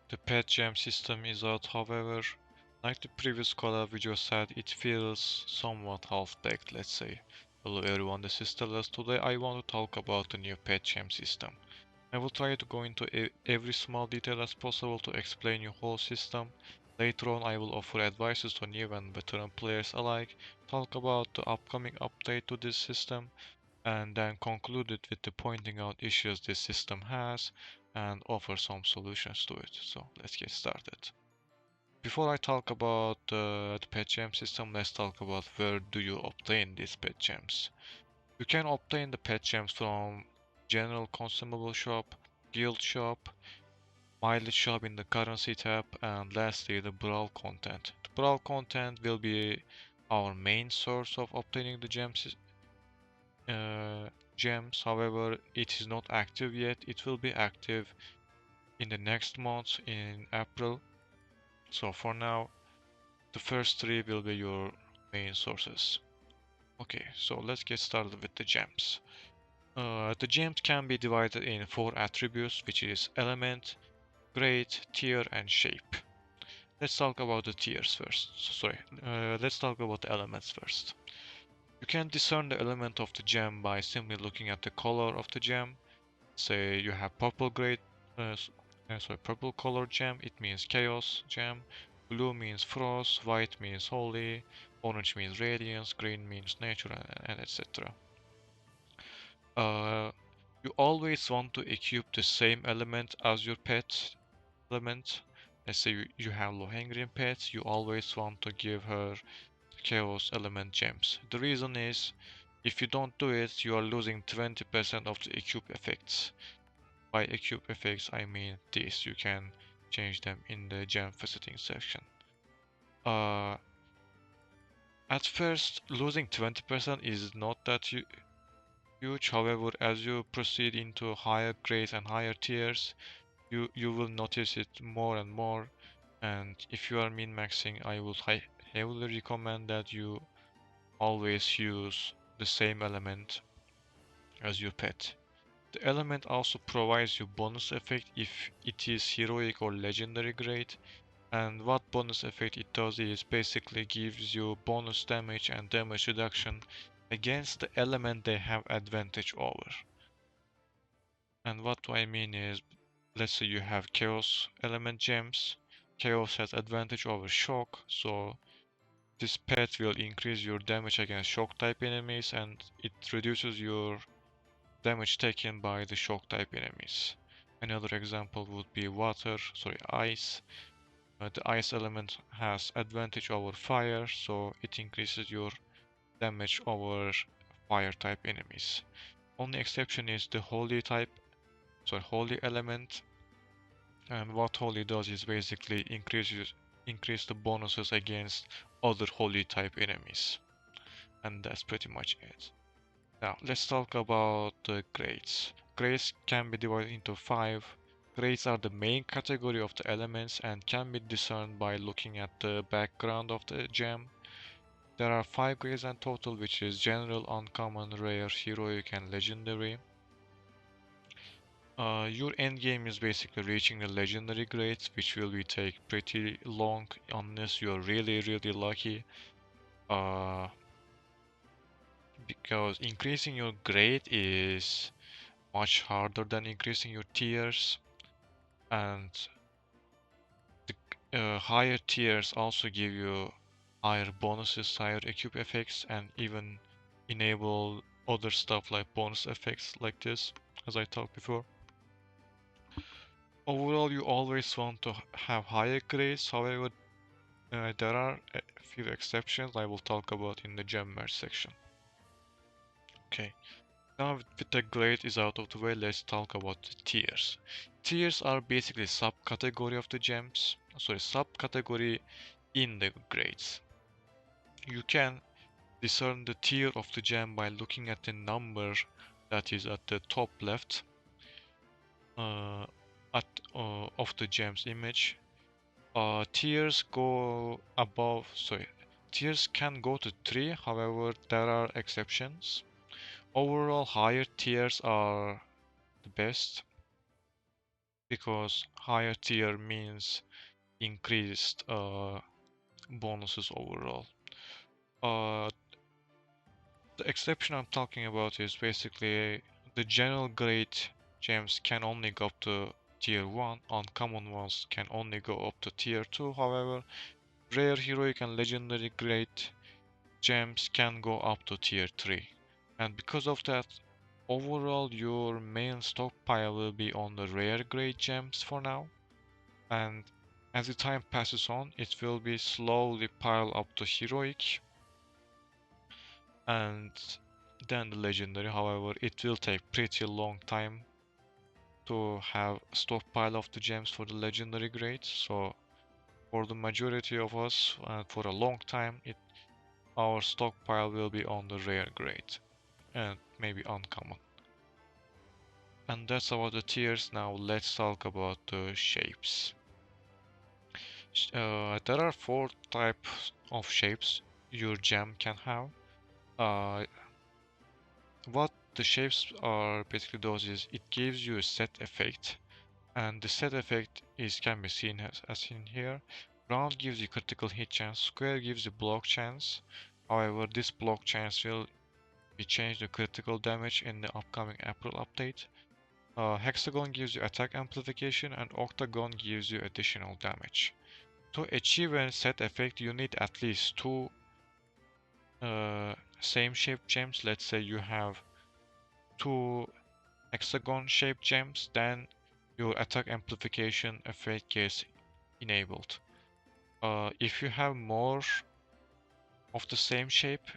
The pet gem system is out, however, like the previous collab video said, it feels somewhat half-baked, let's say. Hello everyone, this is CHISELS. Today I want to talk about the new pet gem system. I will try to go into every small detail as possible to explain your whole system. Later on I will offer advices to new and veteran players alike, talk about the upcoming update to this system, and then conclude it with the pointing out issues this system has and offer some solutions to it. So let's get started. Before I talk about the pet gem system, let's talk about where do you obtain these pet gems. You can obtain the pet gems from general consumable shop, guild shop, mileage shop in the currency tab, and lastly the brawl content. The brawl content will be our main source of obtaining the gems. However, it is not active yet. It will be active in the next month in April. So for now, the first three will be your main sources. Okay, so let's get started with the gems. The gems can be divided in 4 attributes, which is element, grade, tier, and shape. Let's talk about the tiers first. Let's talk about the elements first. You can discern the element of the gem by simply looking at the color of the gem. Say you have purple grade, purple color gem, it means chaos gem. Blue means frost, white means holy, orange means radiance, green means nature, and etc. Uh, you always want to equip the same element as your pet element. Let's say you have Lohengrin pet, you always want to give her chaos element gems. The reason is, if you don't do it, you are losing 20% of the equip effects. By equip effects, I mean this. You can change them in the gem visiting section. Uh, at first, losing 20% is not that huge. However, as you proceed into higher grades and higher tiers, you will notice it more and more. And if you are min-maxing, I would heavily recommend that you always use the same element as your pet. The element also provides you bonus effect if it is heroic or legendary grade, and what bonus effect it does is basically gives you bonus damage and damage reduction against the element they have advantage over. And what do I mean is, let's say you have chaos element gems. Chaos has advantage over shock, so this pet will increase your damage against shock type enemies and it reduces your damage taken by the shock type enemies. Another example would be ice. The ice element has advantage over fire, so it increases your damage over fire type enemies. Only exception is the holy element. And what holy does is basically increase the bonuses against other holy type enemies. And that's pretty much it. Now, let's talk about the grades. Grades can be divided into 5. Grades are the main category of the elements and can be discerned by looking at the background of the gem. There are 5 grades in total, which is general, uncommon, rare, heroic, and legendary. Your end game is basically reaching the legendary grades, which will be take pretty long unless you're really lucky. Because increasing your grade is much harder than increasing your tiers, and the higher tiers also give you higher bonuses, higher equip effects, and even enable other stuff like bonus effects like this, as I talked before. Overall, you always want to have higher grades. However, there are a few exceptions I will talk about in the gem merge section. Okay. Now with the grade is out of the way, let's talk about the tiers. Tiers are basically subcategory of the gems, subcategory in the grades. You can discern the tier of the gem by looking at the number that is at the top left of the gem's image. Tiers can go to 3, however there are exceptions. Overall, higher tiers are the best. because higher tier means increased bonuses overall. The exception I'm talking about is basically the general grade gems can only go up to tier 1, uncommon ones can only go up to tier 2, however, rare, heroic and legendary grade gems can go up to tier 3. And because of that, overall your main stockpile will be on the rare grade gems for now, and as the time passes on, it will be slowly pile up to heroic and then the legendary. However, it will take pretty long time to have a stockpile of the gems for the legendary grade. So for the majority of us, for a long time, our stockpile will be on the rare grade and maybe uncommon. And that's about the tiers. Now let's talk about the shapes. There are 4 types of shapes your gem can have. Uh, what the shapes are basically those is it gives you a set effect, and the set effect can be seen as in here. Round gives you critical hit chance, square gives you block chance. However, this block chance will be changed to critical damage in the upcoming April update. Hexagon gives you attack amplification, and octagon gives you additional damage. To achieve a set effect, you need at least 2 same shape gems. Let's say you have 2 hexagon shaped gems, then your attack amplification effect gets enabled. If you have more of the same shape,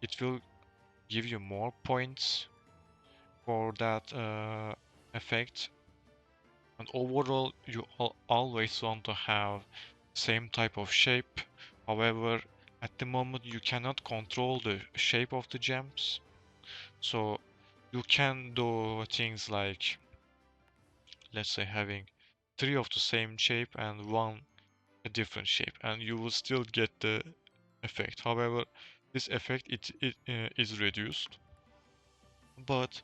it will give you more points for that effect. And overall, you always want to have same type of shape. However, at the moment you cannot control the shape of the gems, so you can do things like, let's say, having 3 of the same shape and 1 a different shape, and you will still get the effect. However, this effect is reduced, but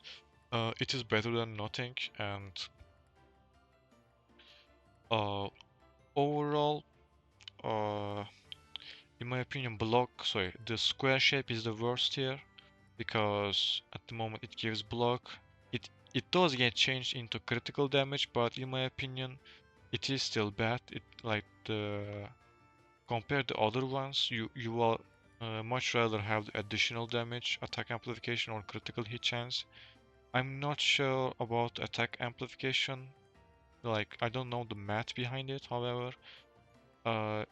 it is better than nothing. And uh, overall, uh, in my opinion, the square shape is the worst here, because at the moment it gives block. It does get changed into critical damage, but in my opinion, it is still bad. It like the compared to other ones, you will much rather have the additional damage, attack amplification, or critical hit chance. I'm not sure about attack amplification. Like, I don't know the math behind it. However,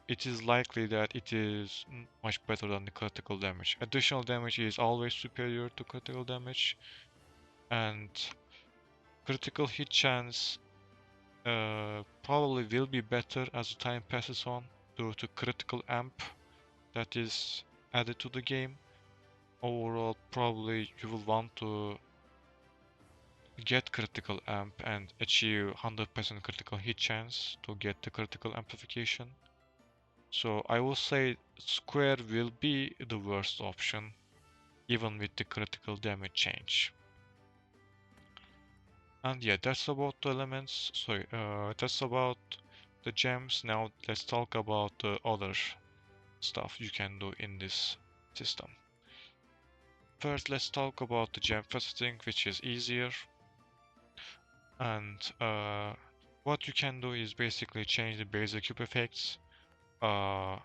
it is likely that it is much better than the critical damage. Additional damage is always superior to critical damage, and critical hit chance probably will be better as the time passes on due to critical amp that is added to the game. Overall, probably you will want to get critical amp and achieve 100% critical hit chance to get the critical amplification. So I will say square will be the worst option, even with the critical damage change. And yeah, that's about the elements. Sorry, that's about the gems. Now let's talk about the other stuff you can do in this system. First, let's talk about the gem faceting, which is easier. And what you can do is basically change the basic cube effects. The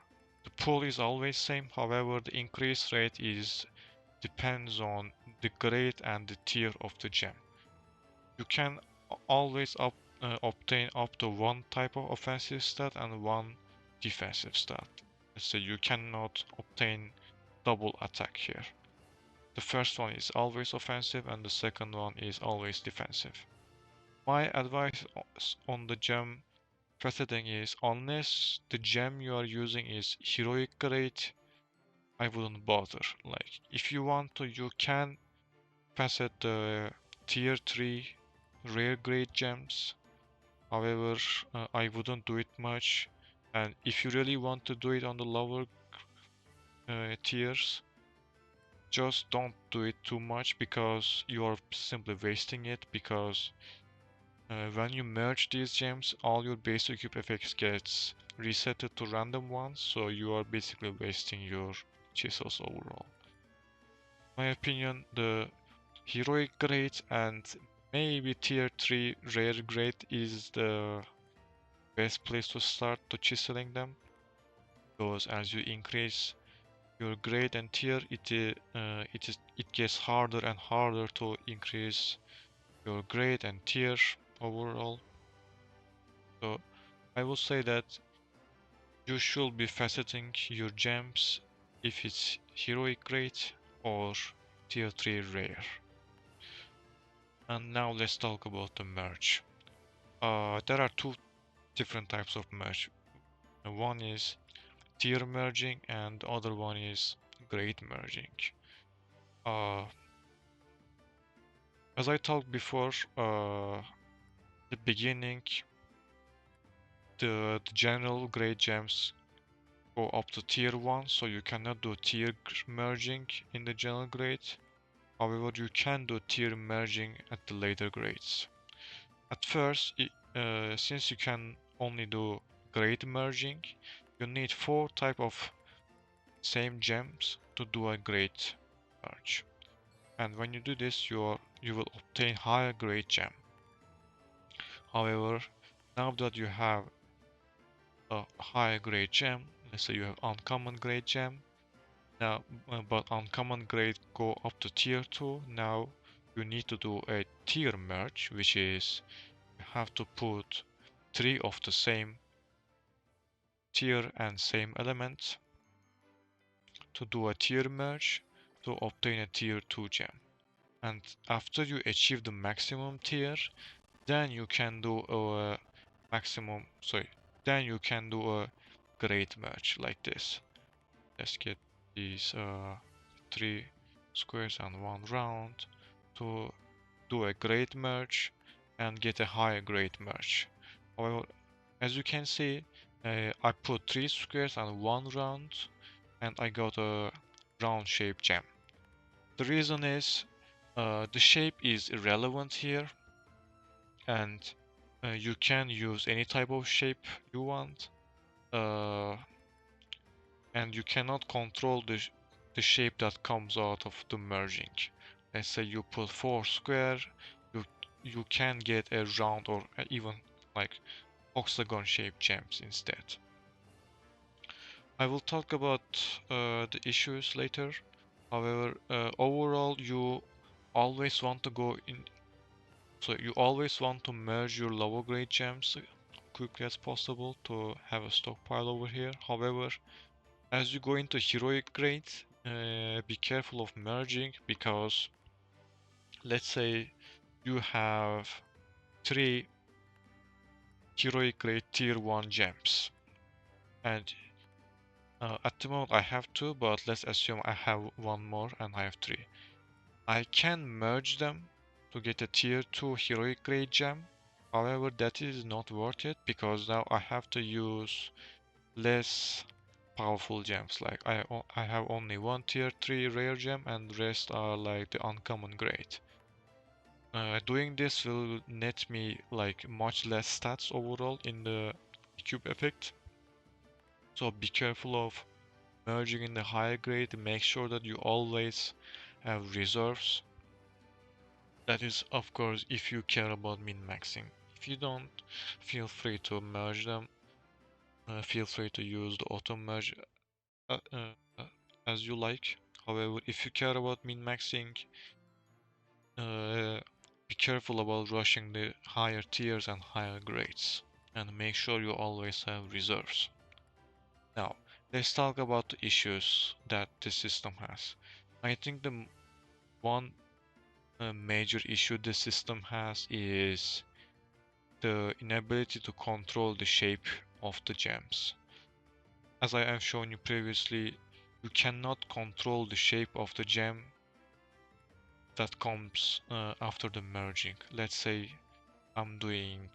pool is always same, however the increase rate depends on the grade and the tier of the gem. You can always obtain up to 1 type of offensive stat and 1 defensive stat. Let's say you cannot obtain double attack here. The first one is always offensive and the second one is always defensive. My advice on the gem faceting is, unless the gem you are using is heroic grade, I wouldn't bother. Like, if you want to, you can facet the tier 3 rare grade gems. However, I wouldn't do it much. And if you really want to do it on the lower tiers, just don't do it too much, because you are simply wasting it, because When you merge these gems, all your basic cube effects gets resetted to random ones, so you are basically wasting your chisels overall. In my opinion, the heroic grade and maybe tier 3 rare grade is the best place to start to chiseling them, because as you increase your grade and tier, it gets harder and harder to increase your grade and tier overall. So I will say that you should be faceting your gems if it's heroic grade or tier 3 rare. And now let's talk about the merge. There are two different types of merge. One is tier merging and the other one is grade merging. Uh, as I talked before, the beginning, the general grade gems go up to tier 1, so you cannot do tier merging in the general grade. However, you can do tier merging at the later grades. At first, since you can only do grade merging, you need 4 type of same gems to do a grade merge. And when you do this, you will obtain higher grade gem. However, now that you have a higher grade gem, let's say you have uncommon grade gem, now but uncommon grade go up to tier 2, now you need to do a tier merge, which is you have to put 3 of the same tier and same element to do a tier merge to obtain a tier 2 gem. And after you achieve the maximum tier, then you can do a then you can do a grade merge like this. Let's get these 3 squares and 1 round to do a grade merge and get a higher grade merge. However, as you can see, I put 3 squares and 1 round and I got a round shape gem. The reason is the shape is irrelevant here, and you can use any type of shape you want, and you cannot control the shape that comes out of the merging. Let's say you put 4 square, you can get a round or even like hexagon shaped gems instead. I will talk about the issues later. However, overall you always want to go in, so you always want to merge your lower grade gems quickly as possible to have a stockpile over here. However, as you go into heroic grade, be careful of merging, because let's say you have 3 heroic grade tier 1 gems, and at the moment I have 2, but let's assume I have 1 more and I have 3. I can merge them to get a tier 2 heroic grade gem. However, that is not worth it, because now I have to use less powerful gems. Like I have only 1 tier 3 rare gem and the rest are like the uncommon grade. Doing this will net me like much less stats overall in the cube effect. So be careful of merging in the higher grade. Make sure that you always have reserves. That is, of course, if you care about min-maxing. If you don't, feel free to merge them. Feel free to use the auto merge uh, uh, uh, as you like. However, if you care about min-maxing, be careful about rushing the higher tiers and higher grades, and make sure you always have reserves. Now, let's talk about the issues that this system has. I think the one major issue this system has is the inability to control the shape of the gems. As I have shown you previously, you cannot control the shape of the gem that comes after the merging. Let's say I'm doing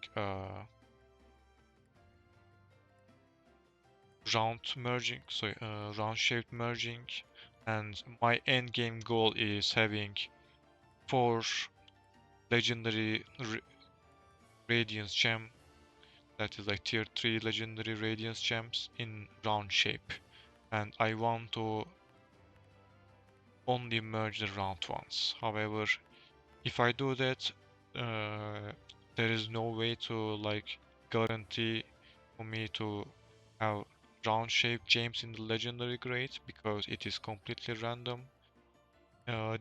round merging, so round shaped merging, and my end game goal is having 4 legendary Radiance gem, that is like tier 3 legendary Radiance gems in round shape. And I want to only merge the round ones. However, if I do that, there is no way to like guarantee for me to have round shaped gems in the legendary grade because it is completely random.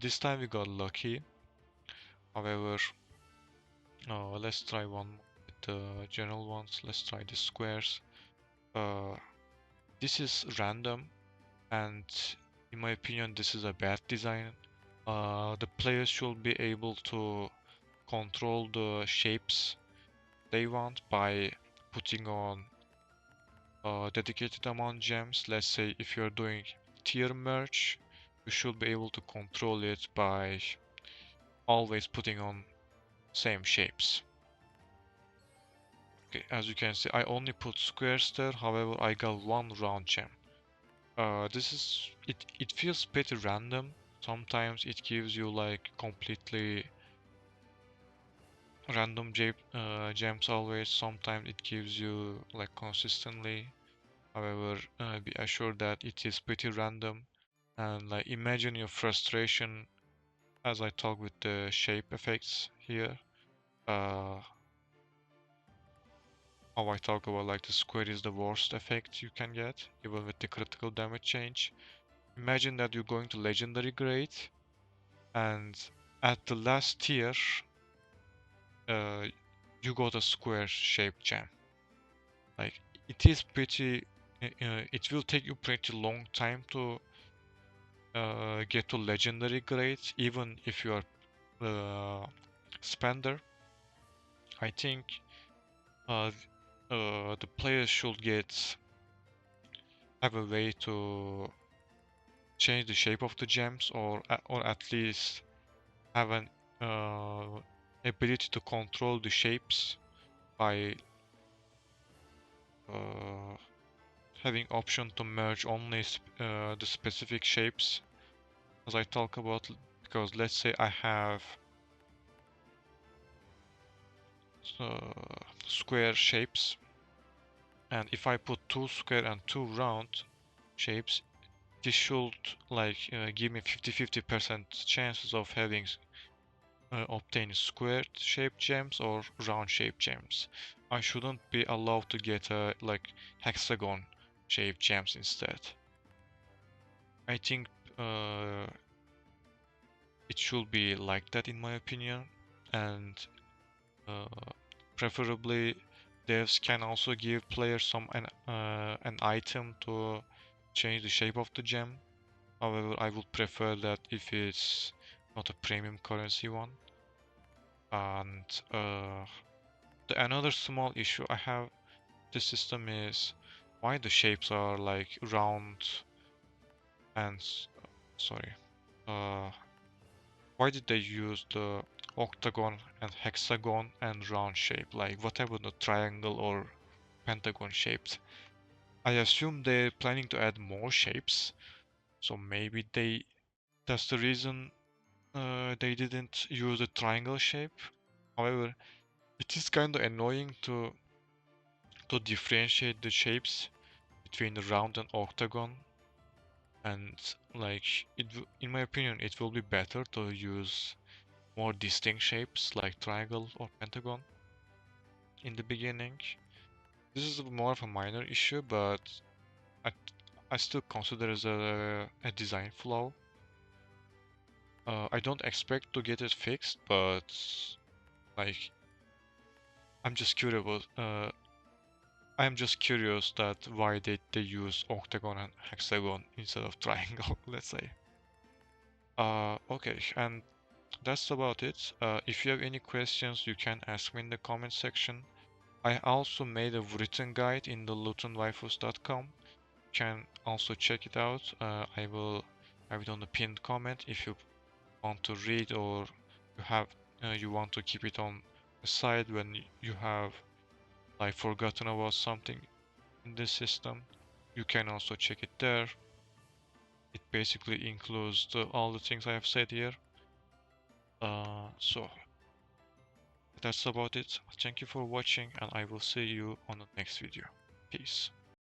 This time we got lucky. However, let's try one with the general ones. Let's try the squares. Uh, this is random, and in my opinion, this is a bad design. The players should be able to control the shapes they want by putting on a dedicated amount gems. Let's say if you're doing tier merge, you should be able to control it by always putting on same shapes. Okay, as you can see, I only put squares there, however I got one round gem. This is, it feels pretty random. Sometimes it gives you like completely random gems always, sometimes it gives you like consistently. However, be assured that it is pretty random, and like imagine your frustration as I talk with the shape effects here. How I talk about like the square is the worst effect you can get, even with the critical damage change. Imagine that you're going to legendary grade, and at the last tier, uh, you got a square shaped gem. Like it is pretty. It will take you pretty long time to get to legendary grades, even if you are spender. I think uh, the players should have a way to change the shape of the gems, or at least have an ability to control the shapes by uh, having option to merge only the specific shapes as I talk about. Because let's say I have square shapes, and if I put two square and two round shapes, this should like give me 50-50% chances of having obtain square shaped gems or round shaped gems. I shouldn't be allowed to get like hexagon shaped gems instead. I think uh, it should be like that in my opinion, and uh, preferably devs can also give players an item to change the shape of the gem. However, I would prefer that if it's not a premium currency one. And another small issue I have this system is why the shapes are like round and sorry. Uh, why did they use the octagon and hexagon and round shape? Like whatever the triangle or pentagon shaped. I assume they're planning to add more shapes, so maybe that's the reason they didn't use a triangle shape. However, it is kind of annoying to differentiate the shapes between the round and octagon, and like in my opinion, it will be better to use more distinct shapes like triangle or pentagon in the beginning. This is more of a minor issue, but I, I still consider it as a design flaw. I don't expect to get it fixed, but like I'm just curious. I'm just curious that why they use octagon and hexagon instead of triangle, let's say. Okay, and that's about it. If you have any questions, you can ask me in the comment section. I also made a written guide in the lutonwaifus.com. You can also check it out. I will have it on the pinned comment if you want to read, or you want to keep it on the side when you have like forgotten about something in this system. You can also check it there. It basically includes all the things I have said here. So That's about it. Thank you for watching and I will see you on the next video. Peace.